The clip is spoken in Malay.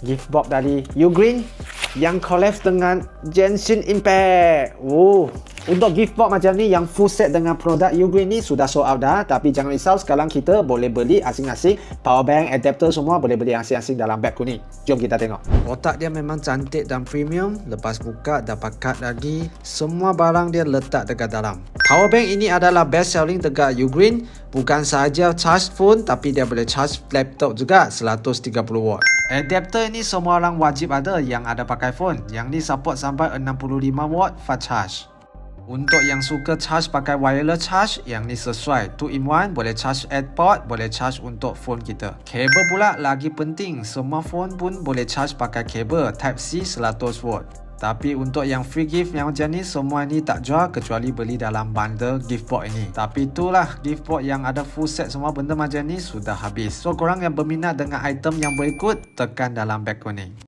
gift box dari Ugreen yang collab dengan Genshin Impact. Untuk gift box macam ni yang full set dengan produk Ugreen ni sudah sold out dah. Tapi jangan risau, sekarang kita boleh beli asing-asing. Power bank, adapter semua boleh beli asing-asing dalam beg kuning. Jom kita tengok. Kotak dia memang cantik dan premium. Lepas buka dapat kad lagi. Semua barang dia letak dekat dalam. Power bank ini adalah best selling dekat Ugreen. Bukan sahaja charge phone tapi dia boleh charge laptop juga 130 watt. Adapter ini semua orang wajib ada yang ada pakai phone. Yang ni support sampai 65 watt fast charge. Untuk yang suka charge pakai wireless charge, yang ni sesuai 2-in-1, boleh charge AirPod, boleh charge untuk phone kita. Kabel pula lagi penting, semua phone pun boleh charge pakai kabel Type-C 100 watt. Tapi untuk yang free gift yang macam ni, semua ni tak jual kecuali beli dalam bundle gift box ini. Tapi itulah gift box yang ada full set semua benda macam ni sudah habis. So korang yang berminat dengan item yang berikut, tekan dalam beg kuning.